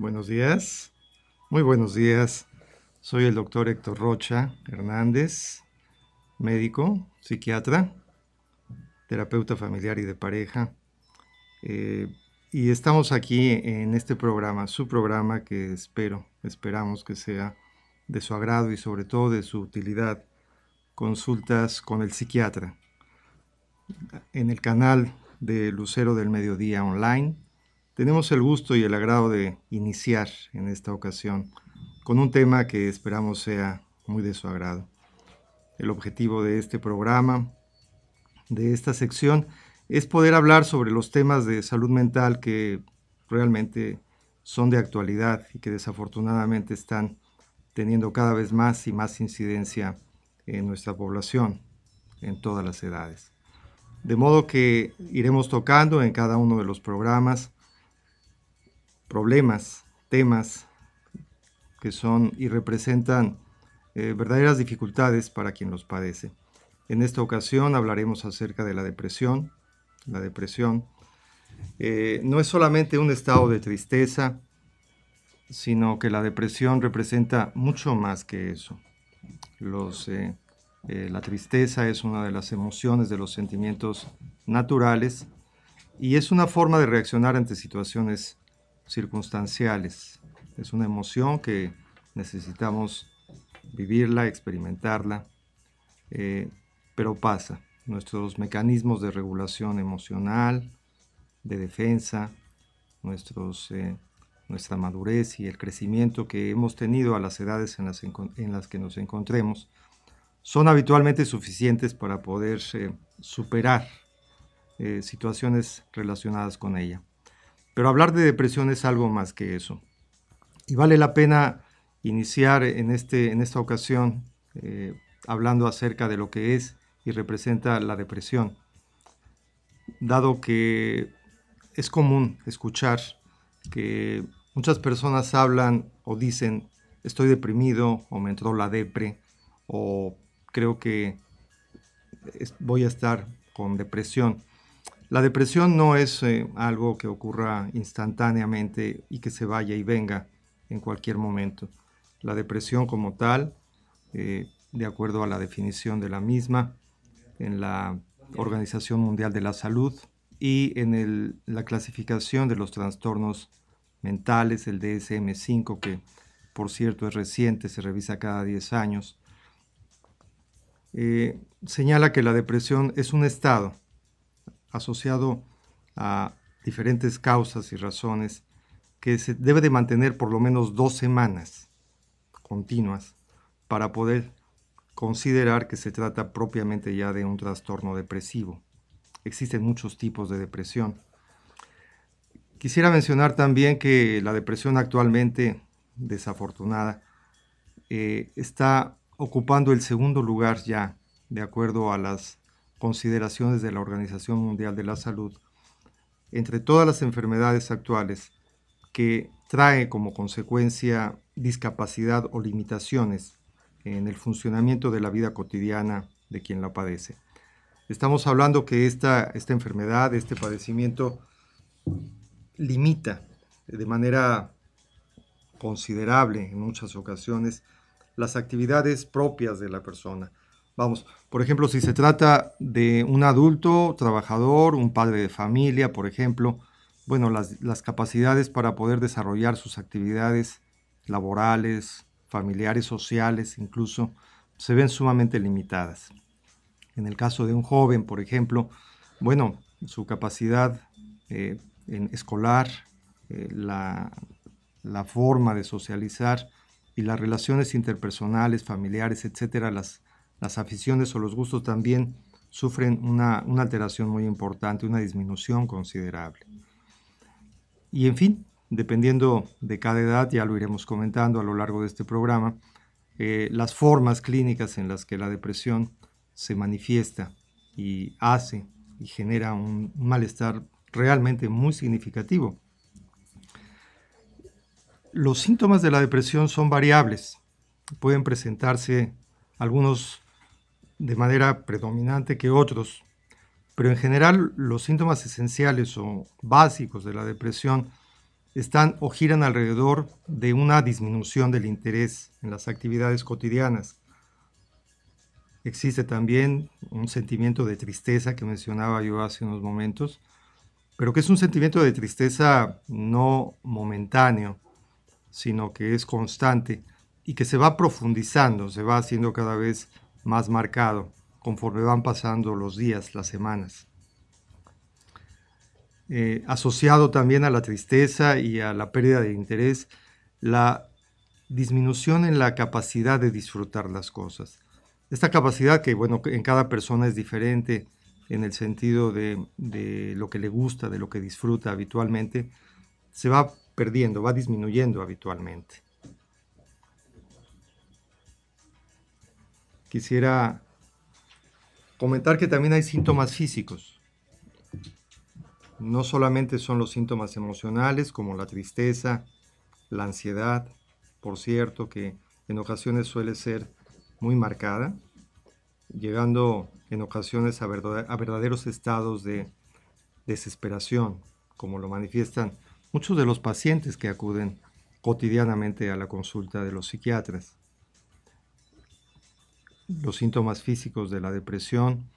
Buenos días, muy buenos días. Soy el doctor Héctor Rocha Hernández, médico, psiquiatra, terapeuta familiar y de pareja. Y estamos aquí en este programa, su programa que esperamos que sea de su agrado y sobre todo de su utilidad, Consultas con el Psiquiatra, en el canal de Lucero del Mediodía Online. Tenemos el gusto y el agrado de iniciar en esta ocasión con un tema que esperamos sea muy de su agrado. El objetivo de este programa, de esta sección, es poder hablar sobre los temas de salud mental que realmente son de actualidad y que desafortunadamente están teniendo cada vez más y más incidencia en nuestra población, en todas las edades. De modo que iremos tocando en cada uno de los programas problemas, temas que son y representan verdaderas dificultades para quien los padece. En esta ocasión hablaremos acerca de la depresión. La depresión no es solamente un estado de tristeza, sino que la depresión representa mucho más que eso. La tristeza es una de las emociones, de los sentimientos naturales, y es una forma de reaccionar ante situaciones circunstanciales. Es una emoción que necesitamos vivirla, experimentarla, pero pasa. Nuestros mecanismos de regulación emocional, de defensa, nuestra madurez y el crecimiento que hemos tenido a las edades en las que nos encontremos son habitualmente suficientes para poder superar situaciones relacionadas con ella. Pero hablar de depresión es algo más que eso. Y vale la pena iniciar en esta ocasión hablando acerca de lo que es y representa la depresión, dado que es común escuchar que muchas personas hablan o dicen estoy deprimido o me entró la depre o creo que voy a estar con depresión. La depresión no es algo que ocurra instantáneamente y que se vaya y venga en cualquier momento. La depresión como tal, de acuerdo a la definición de la misma, en la Organización Mundial de la Salud y en la clasificación de los trastornos mentales, el DSM-5, que por cierto es reciente, se revisa cada 10 años, señala que la depresión es un estado asociado a diferentes causas y razones que se debe de mantener por lo menos 2 semanas continuas para poder considerar que se trata propiamente ya de un trastorno depresivo. Existen muchos tipos de depresión. Quisiera mencionar también que la depresión actualmente, desafortunada, está ocupando el segundo lugar ya, de acuerdo a las consideraciones de la Organización Mundial de la Salud, entre todas las enfermedades actuales que trae como consecuencia discapacidad o limitaciones en el funcionamiento de la vida cotidiana de quien la padece. Estamos hablando que esta enfermedad, este padecimiento, limita de manera considerable en muchas ocasiones las actividades propias de la persona. Vamos, por ejemplo, si se trata de un adulto trabajador, un padre de familia, por ejemplo, bueno, las capacidades para poder desarrollar sus actividades laborales, familiares, sociales, incluso, se ven sumamente limitadas. En el caso de un joven, por ejemplo, bueno, su capacidad escolar, la forma de socializar y las relaciones interpersonales, familiares, etcétera, las aficiones o los gustos también sufren una alteración muy importante, una disminución considerable. Y en fin, dependiendo de cada edad, ya lo iremos comentando a lo largo de este programa, las formas clínicas en las que la depresión se manifiesta y hace y genera un malestar realmente muy significativo. Los síntomas de la depresión son variables. Pueden presentarse algunos de manera predominante que otros, pero en general los síntomas esenciales o básicos de la depresión están o giran alrededor de una disminución del interés en las actividades cotidianas. Existe también un sentimiento de tristeza que mencionaba yo hace unos momentos, pero que es un sentimiento de tristeza no momentáneo, sino que es constante y que se va profundizando, se va haciendo cada vez más marcado conforme van pasando los días, las semanas. Asociado también a la tristeza y a la pérdida de interés, la disminución en la capacidad de disfrutar las cosas. Esta capacidad que, bueno, en cada persona es diferente en el sentido de lo que le gusta, de lo que disfruta habitualmente, se va perdiendo, va disminuyendo habitualmente. Quisiera comentar que también hay síntomas físicos. No solamente son los síntomas emocionales como la tristeza, la ansiedad, por cierto, que en ocasiones suele ser muy marcada, llegando en ocasiones a verdaderos estados de desesperación, como lo manifiestan muchos de los pacientes que acuden cotidianamente a la consulta de los psiquiatras. Los síntomas físicos de la depresión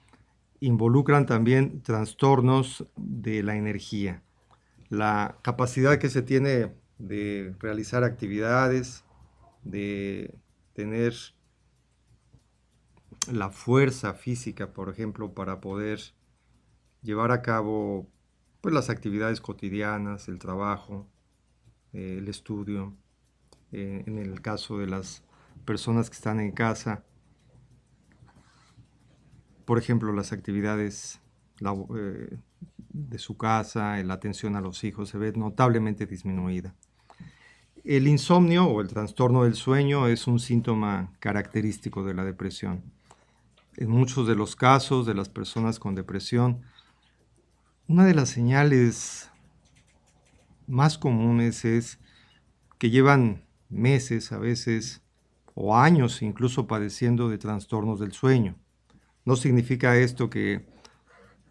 involucran también trastornos de la energía, la capacidad que se tiene de realizar actividades, de tener la fuerza física, por ejemplo, para poder llevar a cabo pues, las actividades cotidianas, el trabajo, el estudio, en el caso de las personas que están en casa, por ejemplo, las actividades de su casa, la atención a los hijos se ve notablemente disminuida. El insomnio o el trastorno del sueño es un síntoma característico de la depresión. En muchos de los casos de las personas con depresión, una de las señales más comunes es que llevan meses a veces o años incluso padeciendo de trastornos del sueño. No significa esto que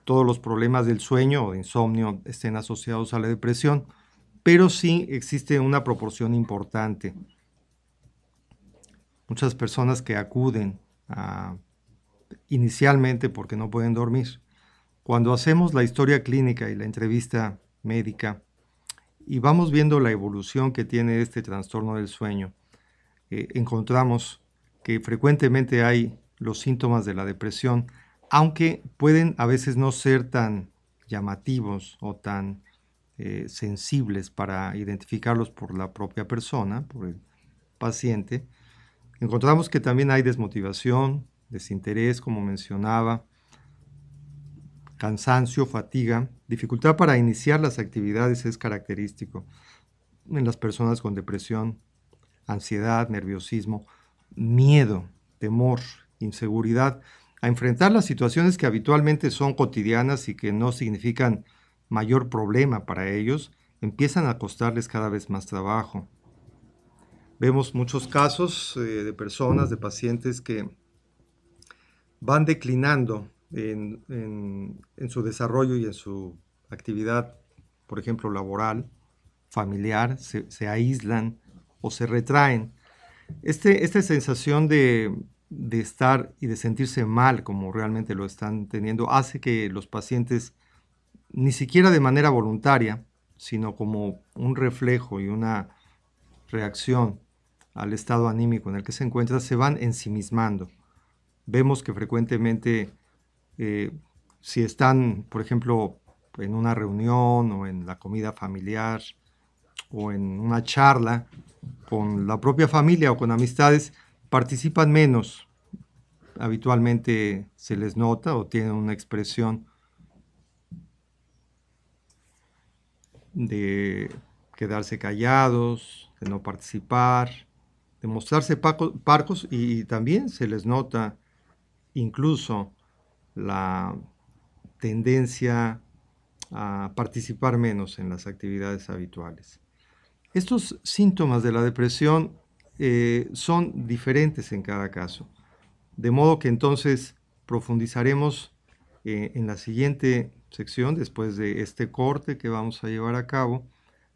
todos los problemas del sueño o de insomnio estén asociados a la depresión, pero sí existe una proporción importante. Muchas personas que acuden inicialmente porque no pueden dormir. Cuando hacemos la historia clínica y la entrevista médica y vamos viendo la evolución que tiene este trastorno del sueño, encontramos que frecuentemente hay los síntomas de la depresión, aunque pueden a veces no ser tan llamativos o tan sensibles para identificarlos por la propia persona, por el paciente. Encontramos que también hay desmotivación, desinterés, como mencionaba, cansancio, fatiga, dificultad para iniciar las actividades es característico en las personas con depresión, ansiedad, nerviosismo, miedo, temor, inseguridad, a enfrentar las situaciones que habitualmente son cotidianas y que no significan mayor problema para ellos, empiezan a costarles cada vez más trabajo. Vemos muchos casos de personas, de pacientes que van declinando en su desarrollo y en su actividad, por ejemplo, laboral, familiar, se aíslan o se retraen. Esta sensación de estar y de sentirse mal como realmente lo están teniendo hace que los pacientes, ni siquiera de manera voluntaria, sino como un reflejo y una reacción al estado anímico en el que se encuentra, se van ensimismando. Vemos que frecuentemente, si están, por ejemplo, en una reunión o en la comida familiar o en una charla con la propia familia o con amistades, participan menos. Habitualmente se les nota o tienen una expresión de quedarse callados, de no participar, de mostrarse parcos, y también se les nota incluso la tendencia a participar menos en las actividades habituales. Estos síntomas de la depresión son diferentes en cada caso, de modo que entonces profundizaremos en la siguiente sección, después de este corte que vamos a llevar a cabo,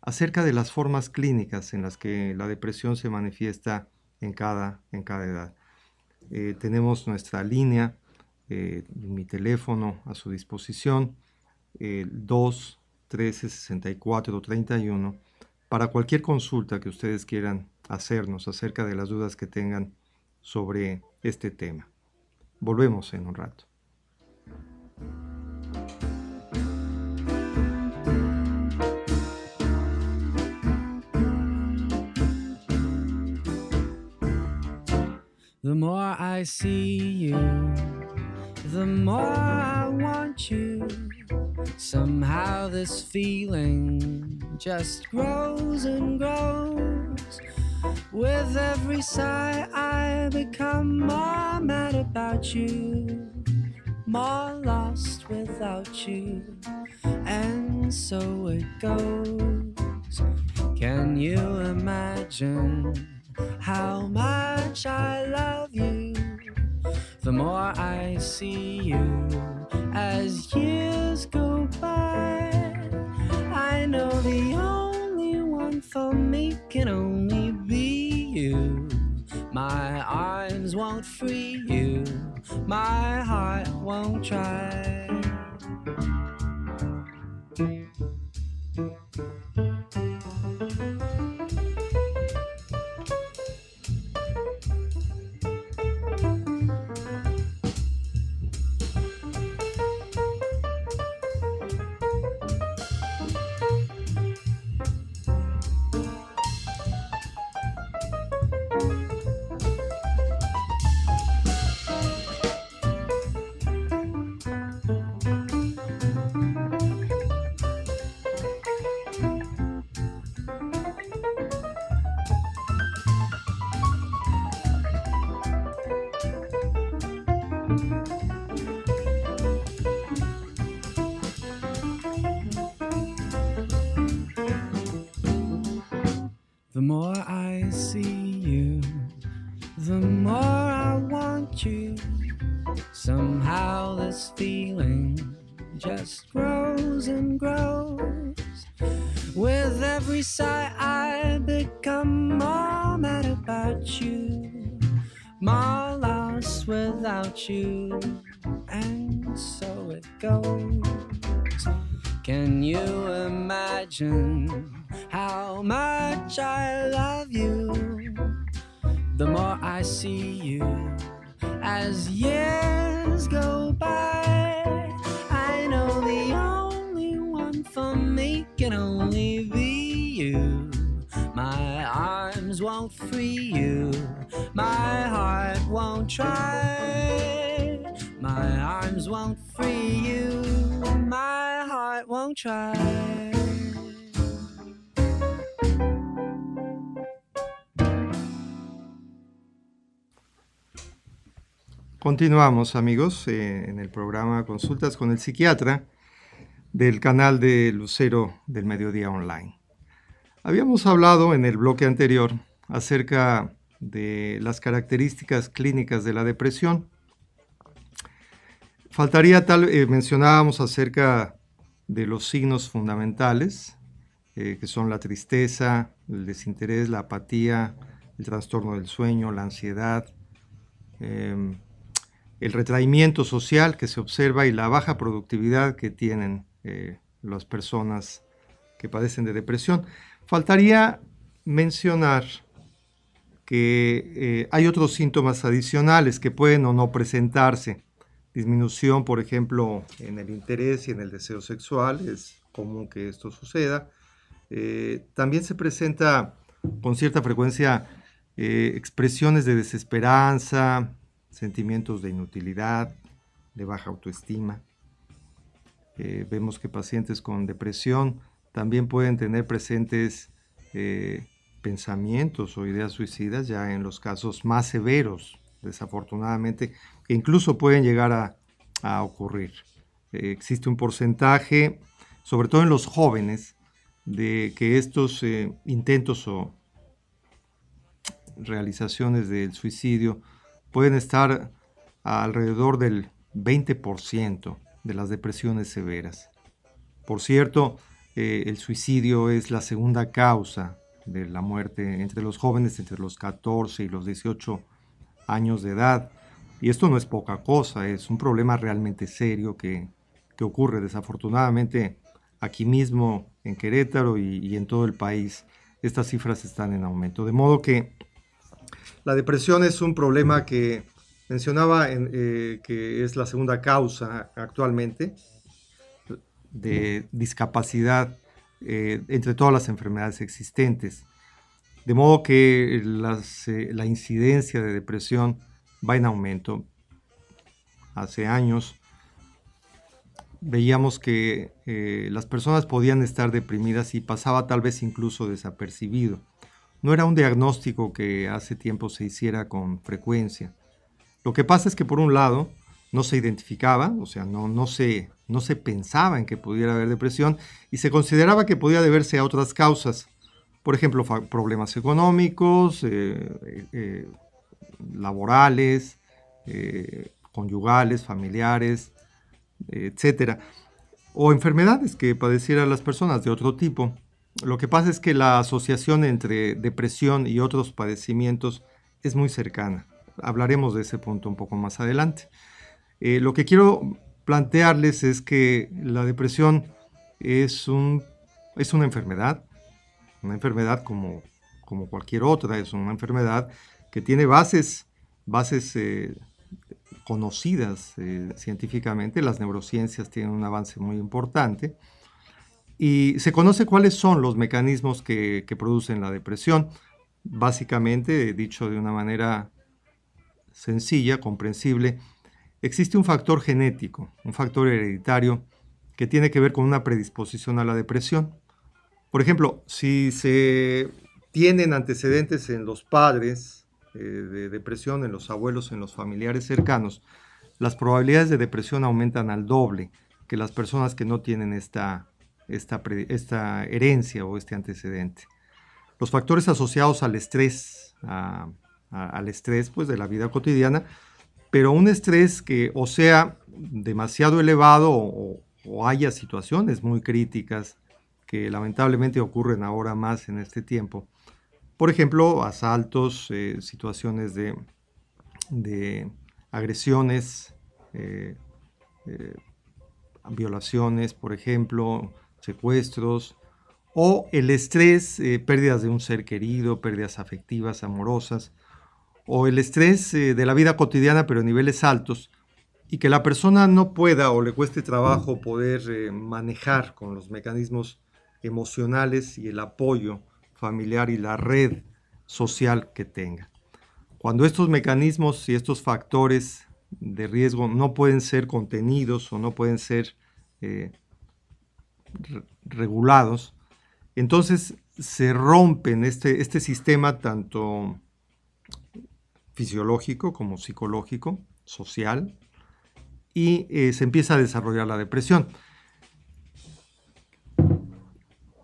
acerca de las formas clínicas en las que la depresión se manifiesta en cada edad. Tenemos nuestra línea, mi teléfono a su disposición, 2 13 64 31, para cualquier consulta que ustedes quieran hacernos acerca de las dudas que tengan sobre este tema. Volvemos en un rato. The more I see you, the more I want you. Somehow this feeling just grows and grows. With every sigh I become more mad about you, more lost without you, and so it goes. Can you imagine how much I love you? The more I see you as years go by, I know the only one for me can only be you. My arms won't free you, my heart won't try. The more I see you, the more I want you. Somehow this feeling just grows and grows. With every sigh I become more mad about you, more lost without you, and so it goes. Can you imagine how much I love you? The more I see you as years go by, I know the only one for me can only be you. My arms won't free you, my heart won't try. My arms won't free you, my heart won't try. Continuamos, amigos, en el programa Consultas con el Psiquiatra del canal de Lucero del Mediodía Online. Habíamos hablado en el bloque anterior acerca de las características clínicas de la depresión. Faltaría mencionábamos acerca de los signos fundamentales, que son la tristeza, el desinterés, la apatía, el trastorno del sueño, la ansiedad, el retraimiento social que se observa y la baja productividad que tienen las personas que padecen de depresión. Faltaría mencionar que hay otros síntomas adicionales que pueden o no presentarse. Disminución, por ejemplo, en el interés y en el deseo sexual, es común que esto suceda. También se presenta con cierta frecuencia expresiones de desesperanza, sentimientos de inutilidad, de baja autoestima. Vemos que pacientes con depresión también pueden tener presentes pensamientos o ideas suicidas ya en los casos más severos, desafortunadamente, que incluso pueden llegar a ocurrir. Existe un porcentaje, sobre todo en los jóvenes, de que estos intentos o realizaciones del suicidio pueden estar alrededor del 20% de las depresiones severas. Por cierto, el suicidio es la segunda causa de la muerte entre los jóvenes entre los 14 y los 18 años de edad. Y esto no es poca cosa, es un problema realmente serio que ocurre desafortunadamente aquí mismo en Querétaro y en todo el país. Estas cifras están en aumento. De modo que la depresión es un problema que mencionaba que es la segunda causa actualmente de discapacidad entre todas las enfermedades existentes. De modo que la incidencia de depresión va en aumento. Hace años veíamos que las personas podían estar deprimidas y pasaba tal vez incluso desapercibido. No era un diagnóstico que hace tiempo se hiciera con frecuencia. Lo que pasa es que por un lado no se identificaba, o sea, no se pensaba en que pudiera haber depresión y se consideraba que podía deberse a otras causas. Por ejemplo, problemas económicos, laborales, conyugales, familiares, etcétera, o enfermedades que padecieran las personas de otro tipo. Lo que pasa es que la asociación entre depresión y otros padecimientos es muy cercana. Hablaremos de ese punto un poco más adelante. Lo que quiero plantearles es que la depresión es una enfermedad como cualquier otra, es una enfermedad que tiene bases conocidas científicamente. Las neurociencias tienen un avance muy importante y se conoce cuáles son los mecanismos que producen la depresión. Básicamente, dicho de una manera sencilla, comprensible, existe un factor genético, un factor hereditario que tiene que ver con una predisposición a la depresión. Por ejemplo, si se tienen antecedentes en los padres de depresión, en los abuelos, en los familiares cercanos, las probabilidades de depresión aumentan al doble que las personas que no tienen esta herencia o este antecedente. Los factores asociados al estrés, al estrés pues, de la vida cotidiana, pero un estrés que o sea demasiado elevado o haya situaciones muy críticas que lamentablemente ocurren ahora más en este tiempo. Por ejemplo, asaltos, situaciones de agresiones, violaciones, por ejemplo, secuestros, o el estrés, pérdidas de un ser querido, pérdidas afectivas, amorosas, o el estrés de la vida cotidiana, pero a niveles altos, y que la persona no pueda o le cueste trabajo poder manejar con los mecanismos emocionales y el apoyo familiar y la red social que tenga. Cuando estos mecanismos y estos factores de riesgo no pueden ser contenidos o no pueden ser regulados, entonces se rompen este sistema tanto fisiológico como psicológico, social, y se empieza a desarrollar la depresión.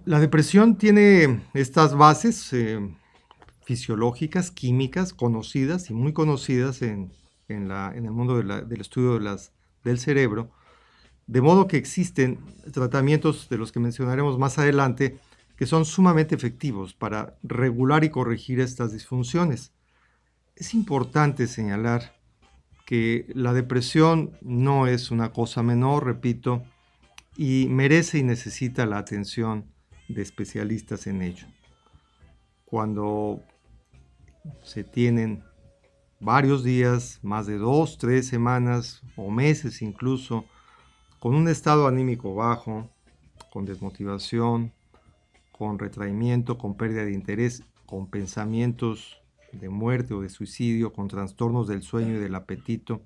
La depresión tiene estas bases fisiológicas, químicas, conocidas y muy conocidas en el mundo del estudio del cerebro, de modo que existen tratamientos de los que mencionaremos más adelante que son sumamente efectivos para regular y corregir estas disfunciones. Es importante señalar que la depresión no es una cosa menor, repito, y merece y necesita la atención de especialistas en ello. Cuando se tienen varios días, más de 2, 3 semanas o meses incluso, con un estado anímico bajo, con desmotivación, con retraimiento, con pérdida de interés, con pensamientos de muerte o de suicidio, con trastornos del sueño y del apetito,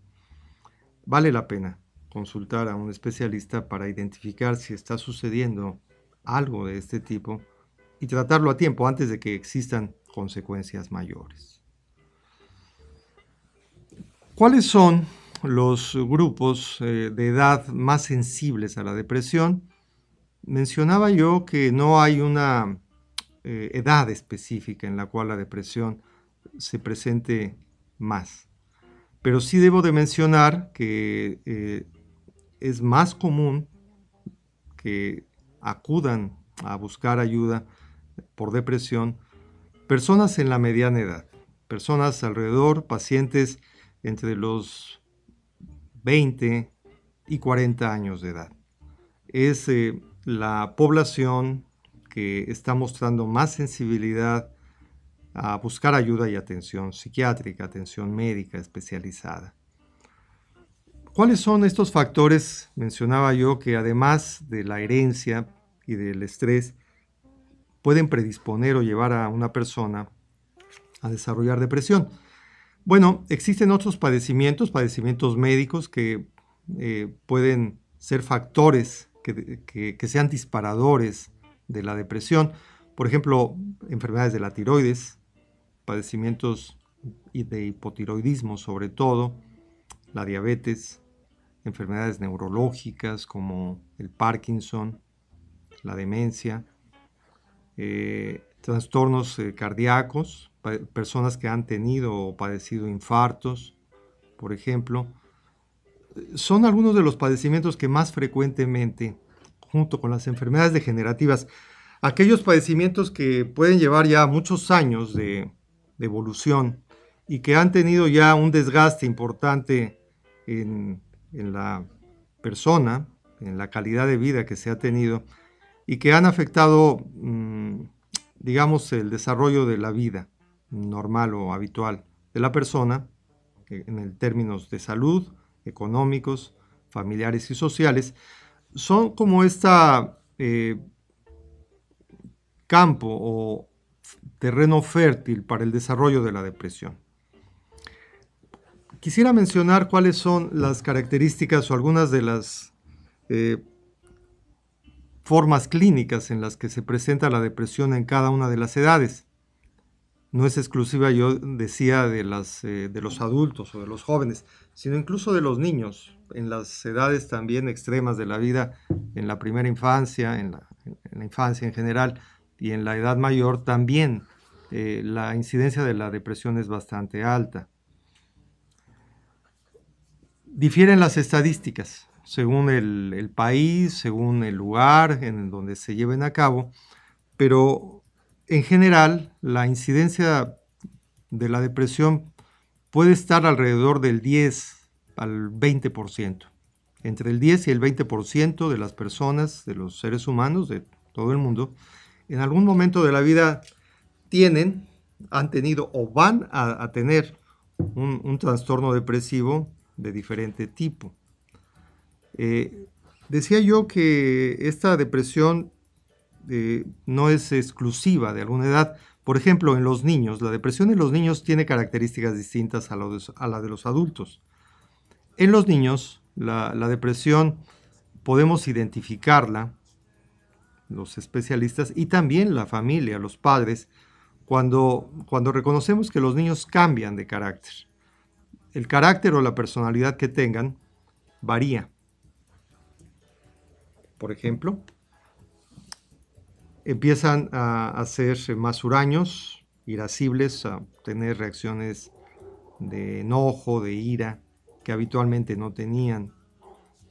vale la pena consultar a un especialista para identificar si está sucediendo algo de este tipo y tratarlo a tiempo antes de que existan consecuencias mayores. ¿Cuáles son los grupos de edad más sensibles a la depresión? Mencionaba yo que no hay una edad específica en la cual la depresión se presente más, pero sí debo de mencionar que es más común que acudan a buscar ayuda por depresión personas en la mediana edad, personas alrededor, pacientes entre los 20 y 40 años de edad. Es la población que está mostrando más sensibilidad a buscar ayuda y atención psiquiátrica, atención médica especializada. ¿Cuáles son estos factores? Mencionaba yo que además de la herencia y del estrés, pueden predisponer o llevar a una persona a desarrollar depresión. Bueno, existen otros padecimientos médicos que pueden ser factores que sean disparadores de la depresión. Por ejemplo, enfermedades de la tiroides, padecimientos de hipotiroidismo sobre todo, la diabetes, enfermedades neurológicas como el Parkinson, la demencia, trastornos cardíacos, personas que han tenido o padecido infartos, por ejemplo. Son algunos de los padecimientos que más frecuentemente, junto con las enfermedades degenerativas, aquellos padecimientos que pueden llevar ya muchos años de evolución y que han tenido ya un desgaste importante en la persona, en la calidad de vida que se ha tenido y que han afectado, digamos, el desarrollo de la vida normal o habitual de la persona en términos de salud, económicos, familiares y sociales, son como campo o terreno fértil para el desarrollo de la depresión. Quisiera mencionar cuáles son las características o algunas de las formas clínicas en las que se presenta la depresión en cada una de las edades. No es exclusiva, yo decía, de los adultos o de los jóvenes, sino incluso de los niños, en las edades también extremas de la vida, en la primera infancia, en la infancia en general y en la edad mayor también. La incidencia de la depresión es bastante alta. Difieren las estadísticas según el país, según el lugar en donde se lleven a cabo, pero en general la incidencia de la depresión puede estar alrededor del 10 al 20%. Entre el 10 y el 20% de las personas, de los seres humanos, de todo el mundo, en algún momento de la vida han tenido o van a tener un trastorno depresivo de diferente tipo. Decía yo que esta depresión no es exclusiva de alguna edad. Por ejemplo, en los niños, la depresión en los niños tiene características distintas a la de los adultos. En los niños, la depresión podemos identificarla, los especialistas, y también la familia, los padres, cuando reconocemos que los niños cambian de carácter. El carácter o la personalidad que tengan varía. Por ejemplo, empiezan a ser más huraños, irascibles, a tener reacciones de enojo, de ira, que habitualmente no tenían.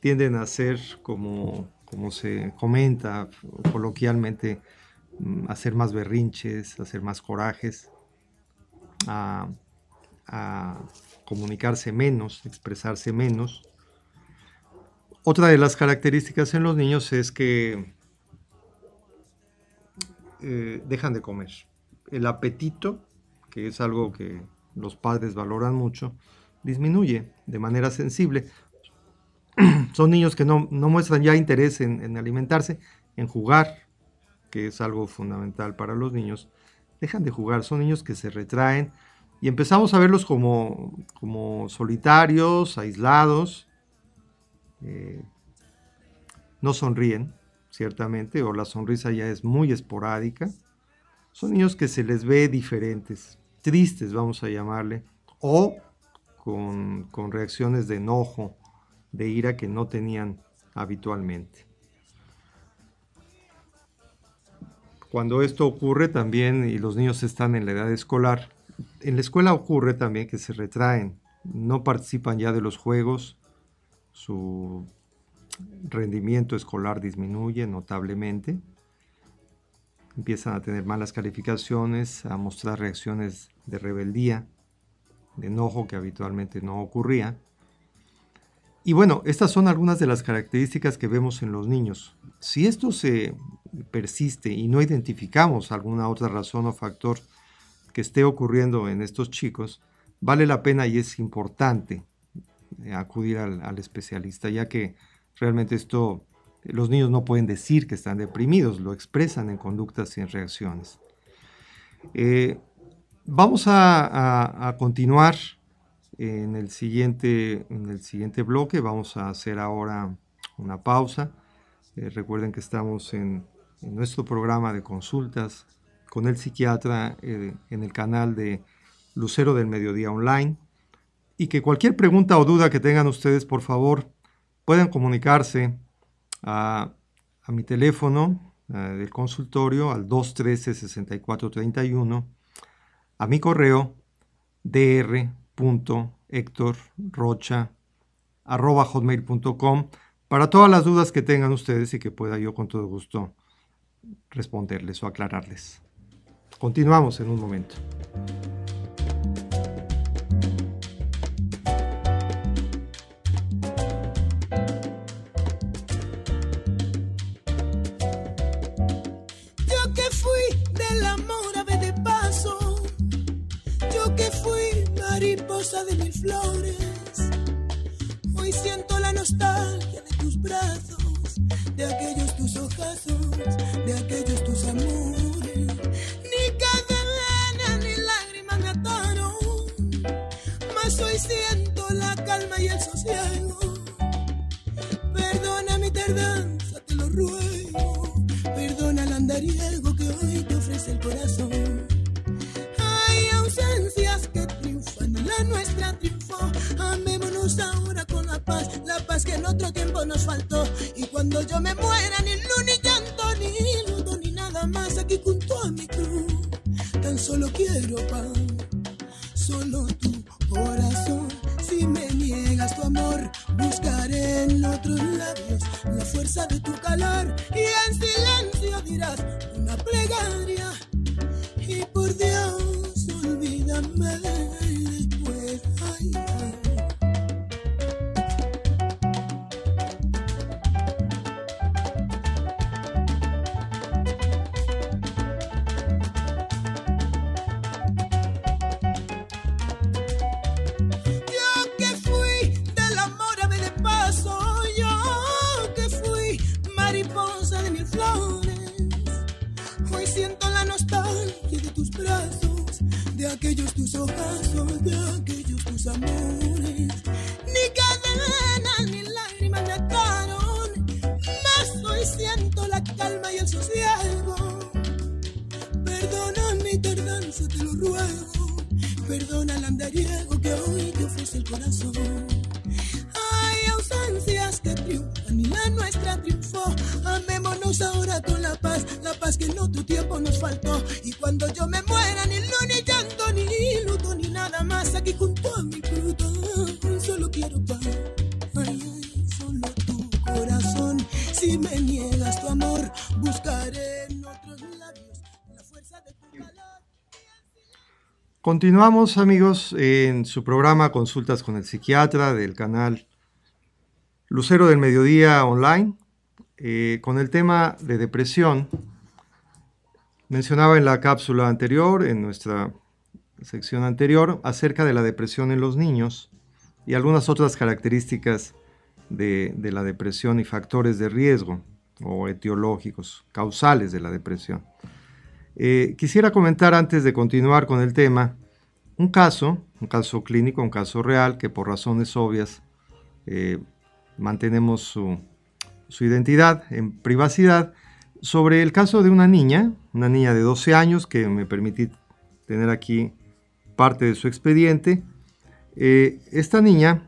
Tienden a ser, como se comenta coloquialmente, a hacer más berrinches, a hacer más corajes, a comunicarse menos, expresarse menos. Otra de las características en los niños es que dejan de comer. El apetito, que es algo que los padres valoran mucho, disminuye de manera sensible. Son niños que no muestran ya interés en alimentarse, en jugar, que es algo fundamental para los niños. Dejan de jugar, son niños que se retraen y empezamos a verlos como solitarios, aislados. No sonríen, ciertamente, o la sonrisa ya es muy esporádica. Son niños que se les ve diferentes, tristes, vamos a llamarle, o con reacciones de enojo, de ira que no tenían habitualmente. Cuando esto ocurre también, y los niños están en la edad escolar, en la escuela ocurre también que se retraen, no participan ya de los juegos, su rendimiento escolar disminuye notablemente, empiezan a tener malas calificaciones, a mostrar reacciones de rebeldía, de enojo que habitualmente no ocurría. Y bueno, estas son algunas de las características que vemos en los niños. Si esto se persiste y no identificamos alguna otra razón o factor que esté ocurriendo en estos chicos, vale la pena y es importante acudir al especialista, ya que realmente los niños no pueden decir que están deprimidos, lo expresan en conductas y en reacciones. Vamos a continuar en el siguiente bloque. Vamos a hacer ahora una pausa. Recuerden que estamos en nuestro programa de consultas con el psiquiatra en el canal de Lucero del Mediodía Online, y que cualquier pregunta o duda que tengan ustedes, por favor, puedan comunicarse a mi teléfono del consultorio al 213-6431, a mi correo dr.hectorrocha@hotmail.com, para todas las dudas que tengan ustedes y que pueda yo con todo gusto responderles o aclararles. Continuamos en un momento. Yo que fui del amor ave de paso, yo que fui mariposa de mil flores, hoy siento la nostalgia de tus brazos, de aquellos tus ojazos, de aquellos tus amores. Ni cadena ni lágrimas me ataron, mas hoy siento la calma y el sosiego. Perdona mi tardanza, te lo ruego, perdona el andariego que hoy te ofrece el corazón. Hay ausencias que triunfan y la nuestra triunfó. Amémonos ahora con la paz que en otro tiempo nos faltó. Y cuando yo me muera, ni luz, ni llanto, ni luto, ni nada más aquí junto a mi cruz. Tan solo quiero paz, solo tu corazón. Si me niegas tu amor, buscaré en otros labios la fuerza de tu calor. Y en silencio dirás una plegaria. Y por Dios, olvídame después. Ay, ay. Yo que fui del amor ave de paso, yo que fui mariposa de mil flores, hoy siento la nostalgia de tus brazos, de aquellos tus ojazos, de aquellos tus amores. Ni cadenas ni lágrimas me ataron, mas hoy siento la calma y el sosiego. Perdona mi tardanza, te lo ruego, perdona el andariego que hoy te ofrece el corazón. Hay ausencias que triunfan y la nuestra triunfó. Amémonos ahora con la paz que en otro tiempo nos faltó. Y cuando yo me muera, ni luz, ni llanto, ni luto, ni nada más aquí junto a mi fruto. Solo quiero paz, ay, solo tu corazón. Si me niegas tu amor, buscaré en otros labios la fuerza de tu calor. Continuamos, amigos, en su programa Consultas con el Psiquiatra del canal Lucero del Mediodía Online, con el tema de depresión. Mencionaba en la cápsula anterior, en nuestra sección anterior, acerca de la depresión en los niños y algunas otras características de la depresión y factores de riesgo o etiológicos, causales de la depresión. Quisiera comentar antes de continuar con el tema un caso clínico, un caso real que por razones obvias mantenemos su identidad en privacidad, sobre el caso de una niña de 12 años que me permití tener aquí parte de su expediente. Esta niña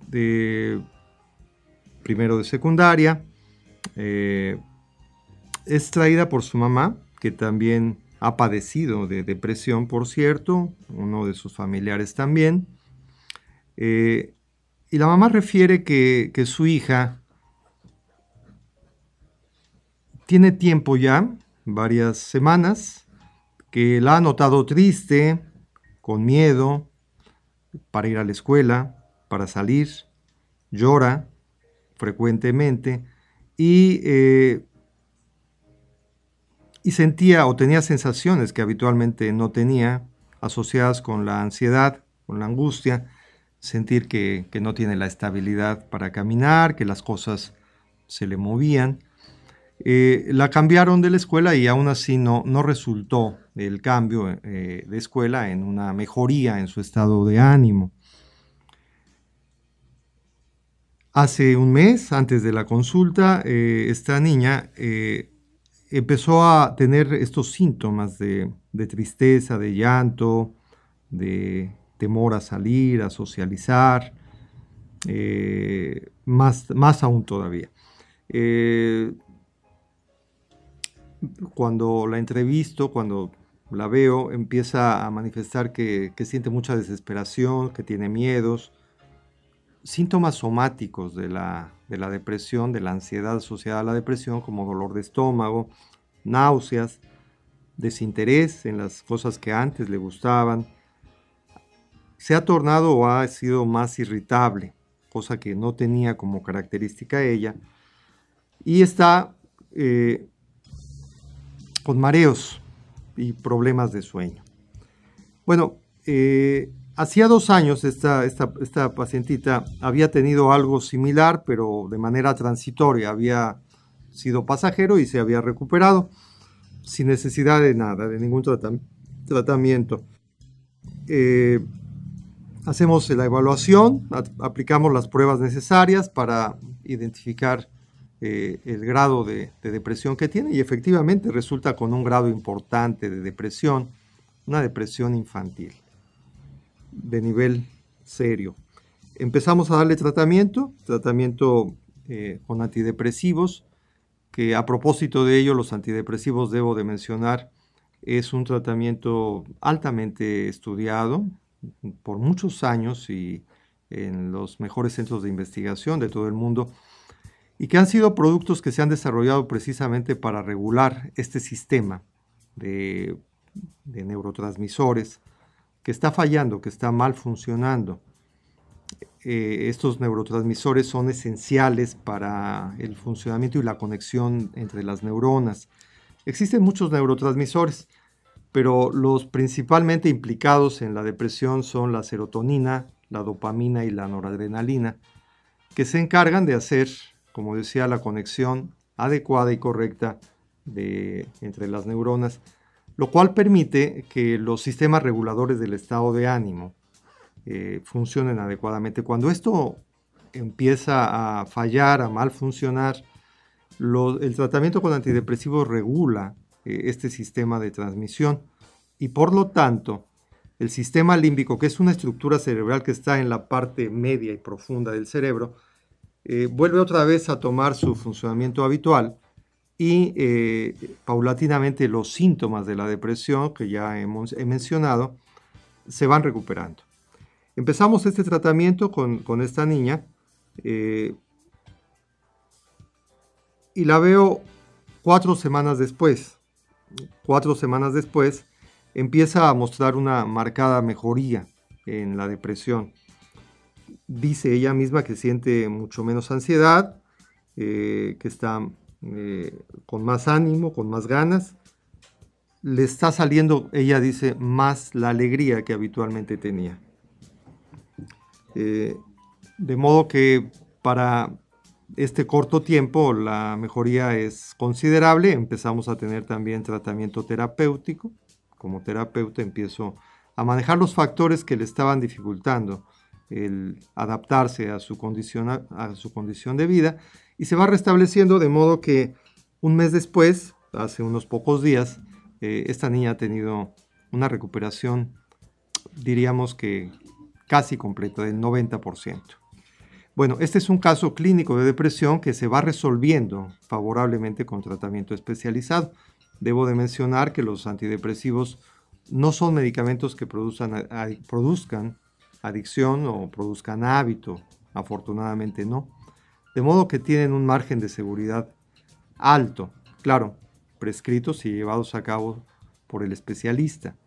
de primero de secundaria es traída por su mamá, que también ha padecido de depresión, por cierto, uno de sus familiares también. Y la mamá refiere que su hija tiene tiempo ya, varias semanas, que la ha notado triste, con miedo, para ir a la escuela, para salir, llora frecuentemente y sentía o tenía sensaciones que habitualmente no tenía, asociadas con la ansiedad, con la angustia, sentir que no tiene la estabilidad para caminar, que las cosas se le movían. La cambiaron de la escuela y aún así no resultó el cambio de escuela en una mejoría en su estado de ánimo. Hace un mes, antes de la consulta, esta niña empezó a tener estos síntomas de tristeza, de llanto, de temor a salir, a socializar, más aún todavía. Cuando la entrevisto, cuando la veo, empieza a manifestar que siente mucha desesperación, que tiene miedos, síntomas somáticos de la depresión, de la ansiedad asociada a la depresión, como dolor de estómago, náuseas, desinterés en las cosas que antes le gustaban. Se ha tornado o ha sido más irritable, cosa que no tenía como característica ella, y está con mareos y problemas de sueño. Bueno, hacía 2 años esta pacientita había tenido algo similar, pero de manera transitoria. Había sido pasajero y se había recuperado sin necesidad de nada, de ningún tratamiento. Hacemos la evaluación, aplicamos las pruebas necesarias para identificar el grado de depresión que tiene, y efectivamente resulta con un grado importante de depresión, una depresión infantil de nivel serio. Empezamos a darle tratamiento con antidepresivos, que a propósito de ello, los antidepresivos, debo de mencionar, es un tratamiento altamente estudiado por muchos años y en los mejores centros de investigación de todo el mundo, y que han sido productos que se han desarrollado precisamente para regular este sistema de neurotransmisores que está fallando, que está mal funcionando. Estos neurotransmisores son esenciales para el funcionamiento y la conexión entre las neuronas. Existen muchos neurotransmisores, pero los principalmente implicados en la depresión son la serotonina, la dopamina y la noradrenalina, que se encargan de hacer, como decía, la conexión adecuada y correcta entre las neuronas, lo cual permite que los sistemas reguladores del estado de ánimo funcionen adecuadamente. Cuando esto empieza a fallar, a mal funcionar, el tratamiento con antidepresivos regula este sistema de transmisión, y por lo tanto el sistema límbico, que es una estructura cerebral que está en la parte media y profunda del cerebro, vuelve otra vez a tomar su funcionamiento habitual, y paulatinamente los síntomas de la depresión que ya he mencionado se van recuperando. Empezamos este tratamiento con esta niña y la veo 4 semanas después. 4 semanas después empieza a mostrar una marcada mejoría en la depresión. Dice ella misma que siente mucho menos ansiedad, que está con más ánimo, con más ganas. Le está saliendo, ella dice, más la alegría que habitualmente tenía. De modo que para este corto tiempo la mejoría es considerable. Empezamos a tener también tratamiento terapéutico. Como terapeuta empiezo a manejar los factores que le estaban dificultando el adaptarse a su condición de vida, y se va restableciendo, de modo que un mes después, hace unos pocos días, esta niña ha tenido una recuperación, diríamos que casi completa, del 90%. Bueno, este es un caso clínico de depresión que se va resolviendo favorablemente con tratamiento especializado. Debo de mencionar que los antidepresivos no son medicamentos que produzcan adicción o produzcan hábito, afortunadamente no. De modo que tienen un margen de seguridad alto. claro, prescritos y llevados a cabo por el especialista.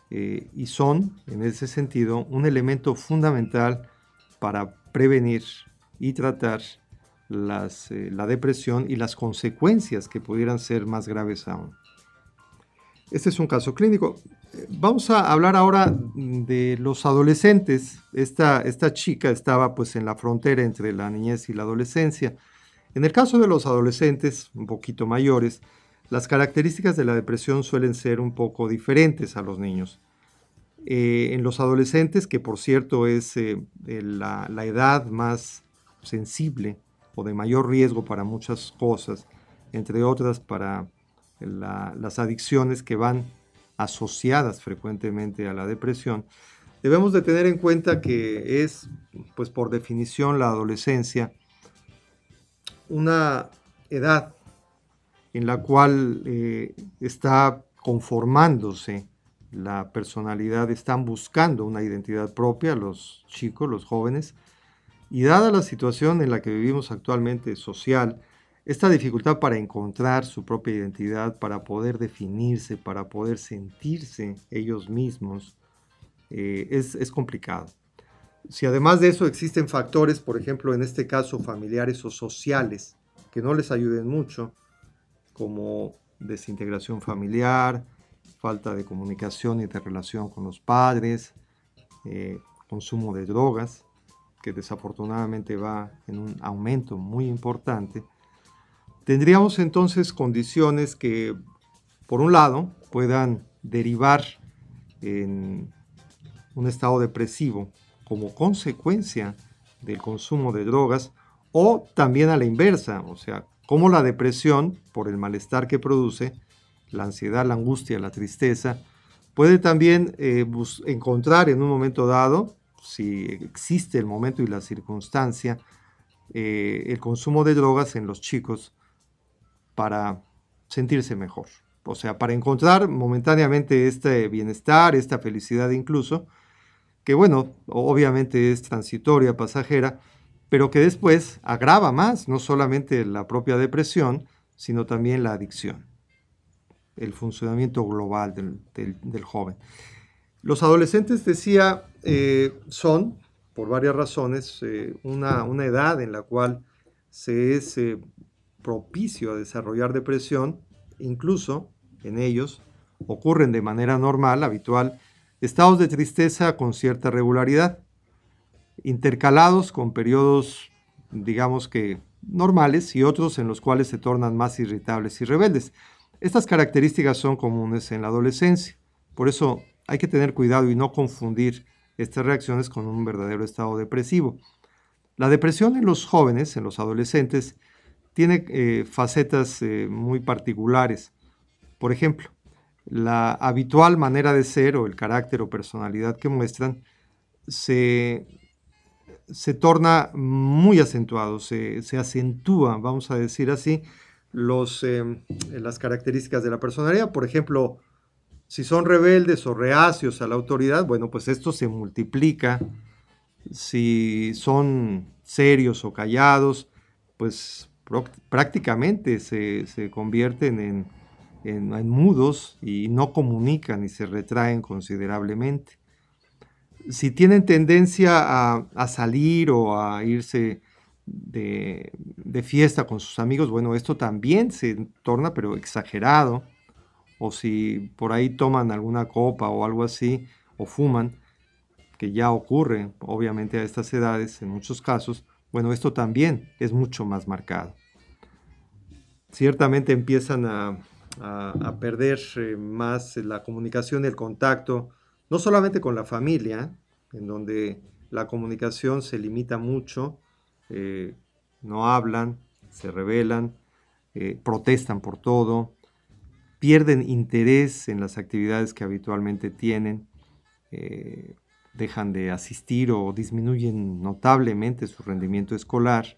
Y son, en ese sentido, un elemento fundamental para prevenir y tratar la depresión y las consecuencias que pudieran ser más graves aún. Este es un caso clínico. Vamos a hablar ahora de los adolescentes. Esta chica estaba pues en la frontera entre la niñez y la adolescencia. En el caso de los adolescentes un poquito mayores, las características de la depresión suelen ser un poco diferentes a los niños. En los adolescentes, que por cierto es la edad más sensible o de mayor riesgo para muchas cosas, entre otras para las adicciones que van asociadas frecuentemente a la depresión, debemos de tener en cuenta que es, pues por definición, la adolescencia una edad en la cual está conformándose la personalidad, están buscando una identidad propia los chicos, los jóvenes, y dada la situación en la que vivimos actualmente social, esta dificultad para encontrar su propia identidad, para poder definirse, para poder sentirse ellos mismos, es complicado. Si además de eso existen factores, por ejemplo, en este caso familiares o sociales, que no les ayuden mucho, como desintegración familiar, falta de comunicación y de relación con los padres, consumo de drogas, que desafortunadamente va en un aumento muy importante, tendríamos entonces condiciones que, por un lado, puedan derivar en un estado depresivo como consecuencia del consumo de drogas, o también a la inversa, o sea, como la depresión, por el malestar que produce, la ansiedad, la angustia, la tristeza, puede también encontrar en un momento dado, si existe el momento y la circunstancia, el consumo de drogas en los chicos para sentirse mejor. O sea, para encontrar momentáneamente este bienestar, esta felicidad incluso, que bueno, obviamente es transitoria, pasajera, pero que después agrava más, no solamente la propia depresión, sino también la adicción, el funcionamiento global del joven. Los adolescentes, decía, son, por varias razones, una edad en la cual se es propicio a desarrollar depresión. Incluso en ellos ocurren de manera normal, habitual, estados de tristeza con cierta regularidad, intercalados con periodos, digamos que normales, y otros en los cuales se tornan más irritables y rebeldes. Estas características son comunes en la adolescencia, por eso hay que tener cuidado y no confundir estas reacciones con un verdadero estado depresivo. La depresión en los jóvenes, en los adolescentes, tiene facetas muy particulares. Por ejemplo, la habitual manera de ser o el carácter o personalidad que muestran se torna muy acentuado, se acentúa, vamos a decir así, las características de la personalidad. Por ejemplo, si son rebeldes o reacios a la autoridad, bueno, pues esto se multiplica. Si son serios o callados, pues prácticamente se convierten en mudos y no comunican y se retraen considerablemente. Si tienen tendencia a salir o a irse de fiesta con sus amigos, bueno, esto también se torna pero exagerado. O si por ahí toman alguna copa o algo así, o fuman, que ya ocurre obviamente a estas edades en muchos casos, bueno, esto también es mucho más marcado. Ciertamente empiezan a perder más la comunicación y el contacto, no solamente con la familia, en donde la comunicación se limita mucho, no hablan, se rebelan, protestan por todo, pierden interés en las actividades que habitualmente tienen, dejan de asistir o disminuyen notablemente su rendimiento escolar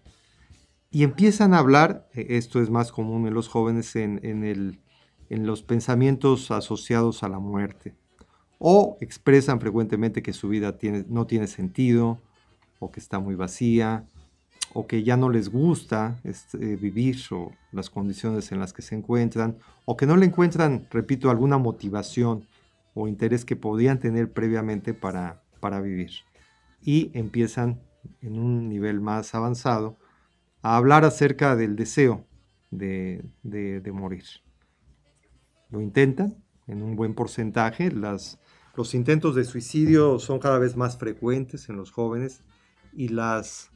y empiezan a hablar, esto es más común en los jóvenes, en los pensamientos asociados a la muerte, o expresan frecuentemente que su vida no tiene sentido, o que está muy vacía, o que ya no les gusta vivir o las condiciones en las que se encuentran, o que no le encuentran, repito, alguna motivación o interés que podían tener previamente para vivir. Y empiezan en un nivel más avanzado a hablar acerca del deseo de morir. Lo intentan en un buen porcentaje. Los intentos de suicidio son cada vez más frecuentes en los jóvenes y las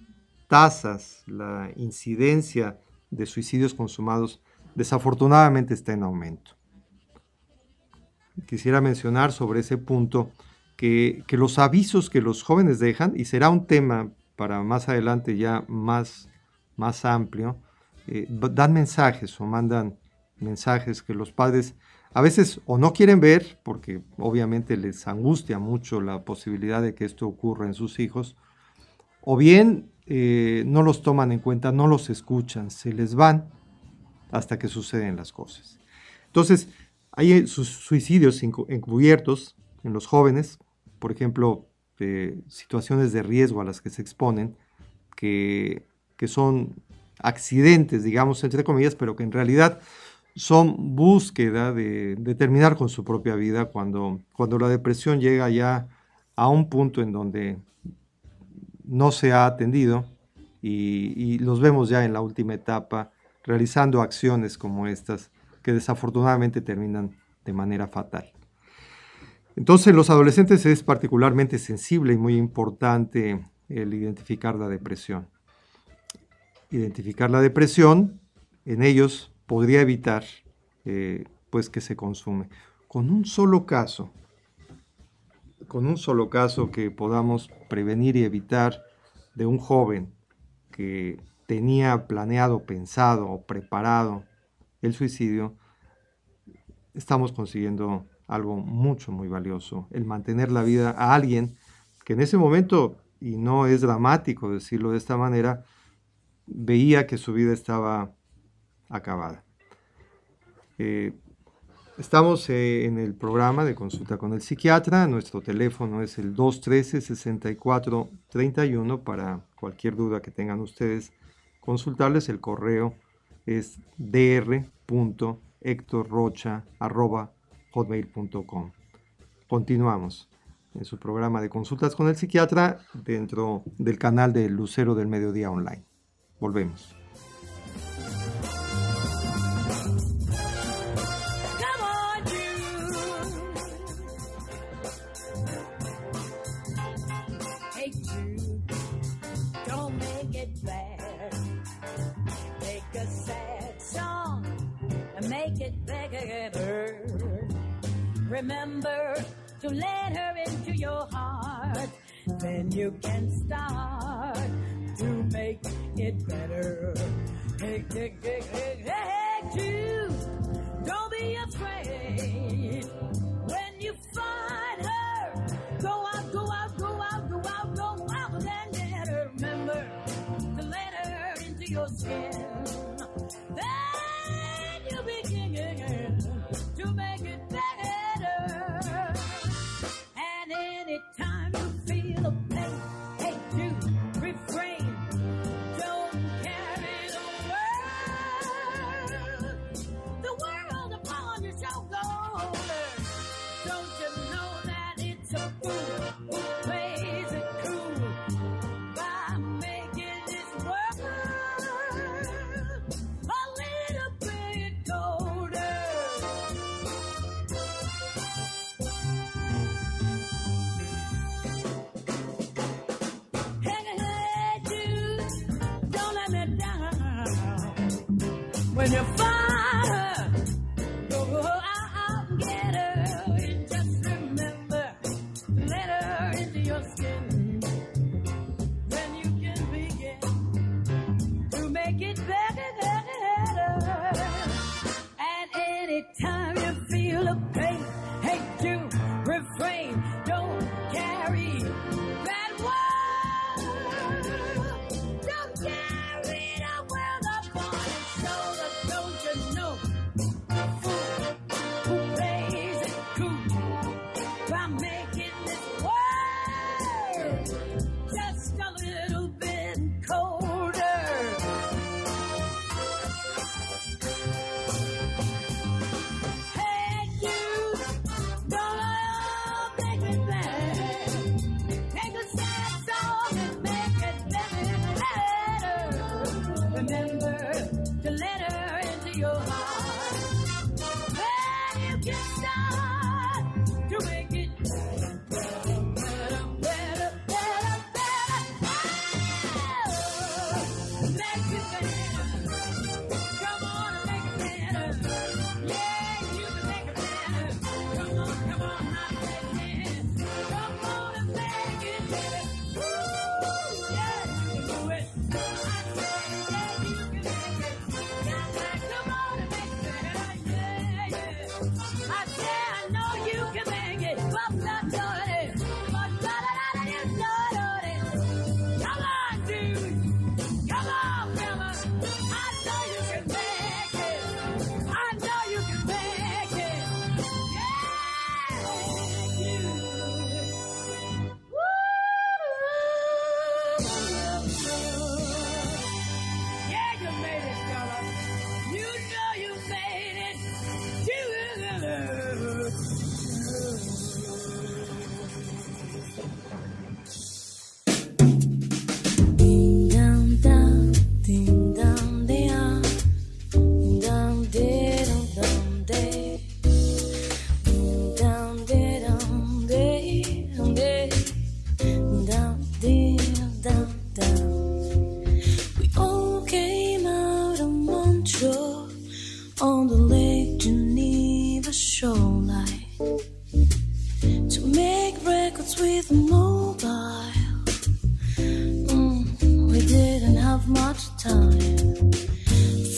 tasas, la incidencia de suicidios consumados desafortunadamente está en aumento. Quisiera mencionar sobre ese punto que los avisos que los jóvenes dejan, y será un tema para más adelante ya más amplio, dan mensajes o mandan mensajes que los padres a veces o no quieren ver, porque obviamente les angustia mucho la posibilidad de que esto ocurra en sus hijos, o bien no los toman en cuenta, no los escuchan, se les van hasta que suceden las cosas. Entonces, hay suicidios encubiertos en los jóvenes, por ejemplo, situaciones de riesgo a las que se exponen, que son accidentes, digamos, entre comillas, pero que en realidad son búsqueda de terminar con su propia vida cuando la depresión llega ya a un punto en donde no se ha atendido y los vemos ya en la última etapa realizando acciones como estas que desafortunadamente terminan de manera fatal. Entonces, en los adolescentes es particularmente sensible y muy importante el identificar la depresión. Identificar la depresión en ellos podría evitar pues que se consume. Con un solo caso que podamos prevenir y evitar de un joven que tenía planeado, pensado o preparado el suicidio, estamos consiguiendo algo muy valioso, el mantener la vida a alguien que en ese momento, y no es dramático decirlo de esta manera, veía que su vida estaba acabada. Estamos en el programa de consulta con el psiquiatra. Nuestro teléfono es el 213-6431 para cualquier duda que tengan ustedes consultarles. El correo es dr.hectorrocha@hotmail.com. Continuamos en su programa de consultas con el psiquiatra dentro del canal de Lucero del Mediodía Online. Volvemos. Make it better. Remember to let her into your heart. Then you can start to make it better. Hey, Jude, don't be afraid. When you find her, go out, and let her. Remember to let her into your skin. To make it better. And anytime you feel a pain, hey, you refrain. Don't carry the world upon your shoulders. Don't you know that it's a fool who plays it cool by making this world a little bit colder. When you find her, go out and get her. And just remember, let her into your skin. Then you can begin to make it better. And anytime you feel a pain, hate to refrain. Don't carry that word. Don't carry the world upon your shoulder. Don't On the Lake Geneva shoreline to make records with a mobile. We didn't have much time.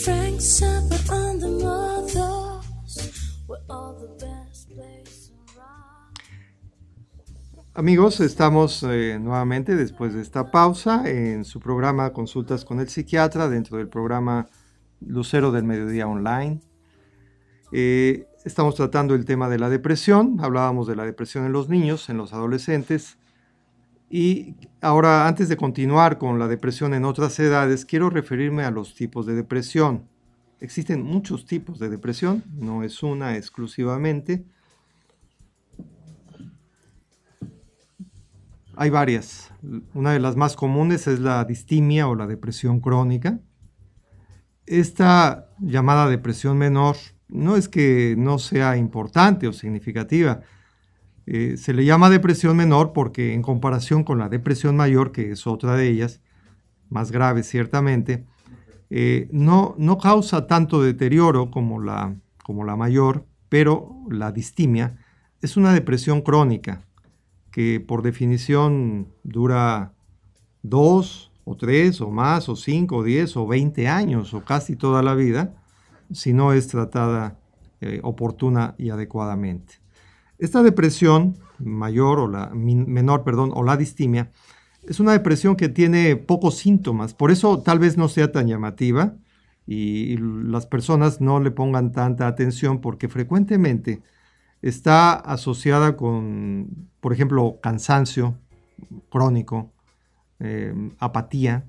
Frank Zappa and the Mothers were all the best places around. Amigos, estamos nuevamente después de esta pausa en su programa Consultas con el Psiquiatra, dentro del programa Lucero del Mediodía Online. Estamos tratando el tema de la depresión. Hablábamos de la depresión en los niños, en los adolescentes. Y ahora, antes de continuar con la depresión en otras edades, quiero referirme a los tipos de depresión. Existen muchos tipos de depresión, no es una exclusivamente. Hay varias. Una de las más comunes es la distimia o la depresión crónica. Esta llamada depresión menor no es que no sea importante o significativa. Se le llama depresión menor porque en comparación con la depresión mayor, que es otra de ellas, más grave ciertamente, no causa tanto deterioro como la mayor, pero la distimia es una depresión crónica que por definición dura 2 o 3 o más o 5 o 10 o 20 años o casi toda la vida si no es tratada oportuna y adecuadamente. Esta depresión mayor o menor, o la distimia, es una depresión que tiene pocos síntomas, por eso tal vez no sea tan llamativa y las personas no le pongan tanta atención porque frecuentemente está asociada con, por ejemplo, cansancio crónico, apatía,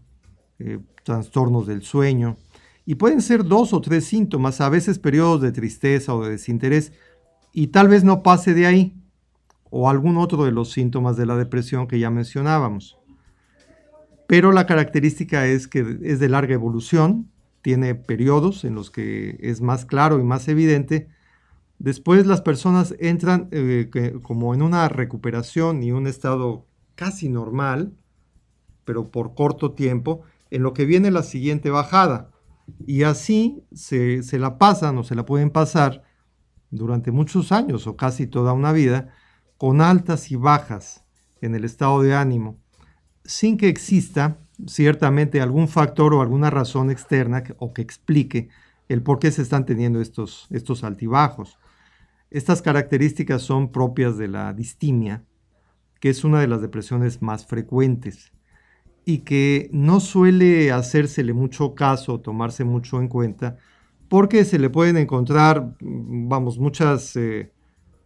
trastornos del sueño, y pueden ser 2 o 3 síntomas, a veces periodos de tristeza o de desinterés, y tal vez no pase de ahí, o algún otro de los síntomas de la depresión que ya mencionábamos. Pero la característica es que es de larga evolución, tiene periodos en los que es más claro y más evidente. Después las personas entran como en una recuperación y un estado casi normal, pero por corto tiempo, en lo que viene la siguiente bajada. Y así se la pasan o se la pueden pasar durante muchos años o casi toda una vida, con altas y bajas en el estado de ánimo, sin que exista ciertamente algún factor o alguna razón externa o que explique el por qué se están teniendo estos altibajos. Estas características son propias de la distimia, que es una de las depresiones más frecuentes y que no suele hacérsele mucho caso, tomarse mucho en cuenta, porque se le pueden encontrar, muchas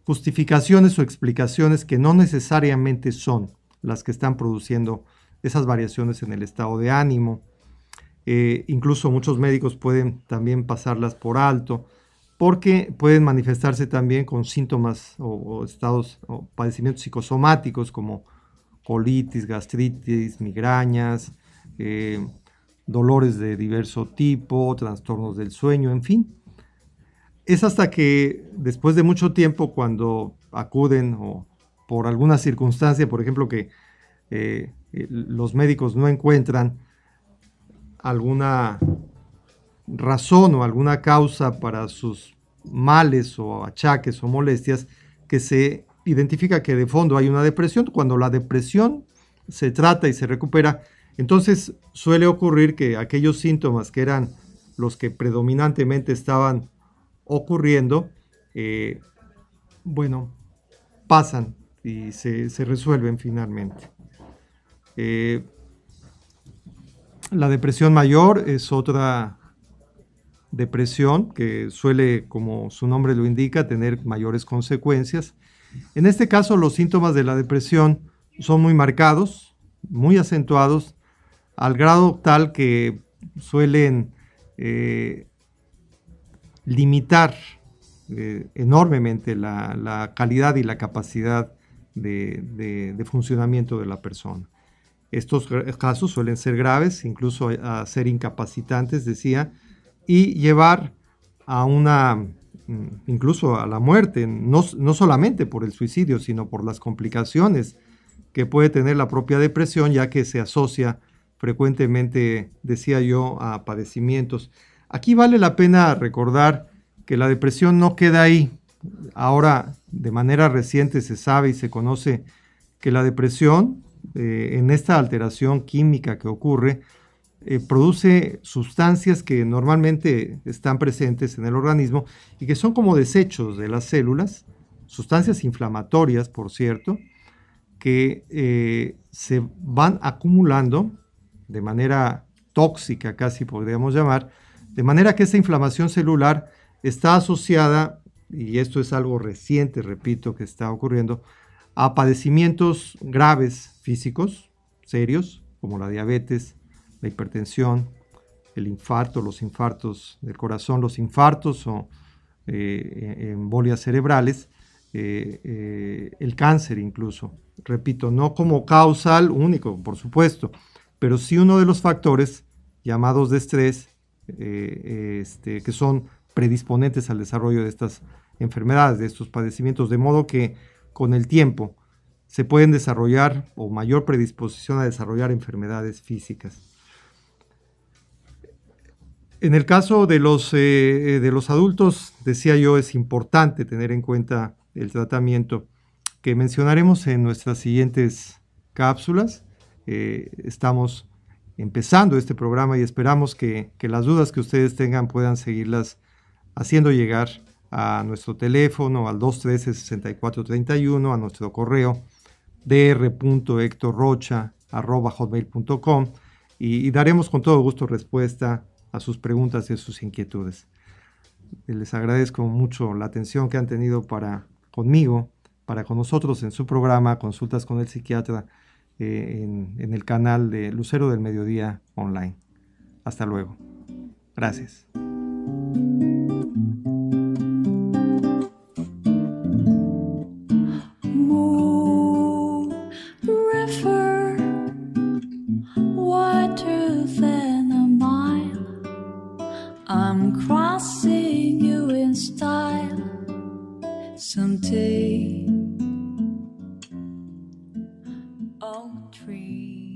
justificaciones o explicaciones que no necesariamente son las que están produciendo esas variaciones en el estado de ánimo. Incluso muchos médicos pueden también pasarlas por alto, porque pueden manifestarse también con síntomas o estados o padecimientos psicosomáticos como colitis, gastritis, migrañas, dolores de diverso tipo, trastornos del sueño, en fin. Es hasta que después de mucho tiempo, cuando acuden o por alguna circunstancia, por ejemplo, que los médicos no encuentran alguna razón o alguna causa para sus males o achaques o molestias, que se identifica que de fondo hay una depresión. Cuando la depresión se trata y se recupera, entonces suele ocurrir que aquellos síntomas que eran los que predominantemente estaban ocurriendo, pasan y se resuelven finalmente. La depresión mayor es otra depresión que suele, como su nombre lo indica, tener mayores consecuencias. En este caso, los síntomas de la depresión son muy marcados, muy acentuados, al grado tal que suelen limitar enormemente la calidad y la capacidad de funcionamiento de la persona. Estos casos suelen ser graves, incluso a ser incapacitantes, decía, y llevar a incluso a la muerte, no solamente por el suicidio, sino por las complicaciones que puede tener la propia depresión, ya que se asocia frecuentemente, decía yo, a padecimientos. Aquí vale la pena recordar que la depresión no queda ahí. Ahora, de manera reciente, se sabe y se conoce que la depresión, en esta alteración química que ocurre, produce sustancias que normalmente están presentes en el organismo y que son como desechos de las células, sustancias inflamatorias, por cierto, que se van acumulando de manera tóxica, casi podríamos llamar, de manera que esa inflamación celular está asociada, y esto es algo reciente, repito, que está ocurriendo, a padecimientos graves físicos, serios, como la diabetes, la hipertensión, el infarto, los infartos del corazón, los infartos o embolias cerebrales, el cáncer incluso. Repito, no como causal único, por supuesto, pero sí uno de los factores llamados de estrés, que son predisponentes al desarrollo de estas enfermedades, de estos padecimientos, de modo que con el tiempo se pueden desarrollar o mayor predisposición a desarrollar enfermedades físicas. En el caso de los adultos, decía yo, es importante tener en cuenta el tratamiento que mencionaremos en nuestras siguientes cápsulas. Estamos empezando este programa y esperamos que las dudas que ustedes tengan puedan seguirlas haciendo llegar a nuestro teléfono al 213-6431, a nuestro correo dr.hectorrocha@hotmail.com y daremos con todo gusto respuesta a sus preguntas y a sus inquietudes. Les agradezco mucho la atención que han tenido para conmigo, para con nosotros en su programa Consultas con el Psiquiatra en el canal de Lucero del Mediodía Online. Hasta luego. Gracias. I'm crossing you in style someday. Oh, tree.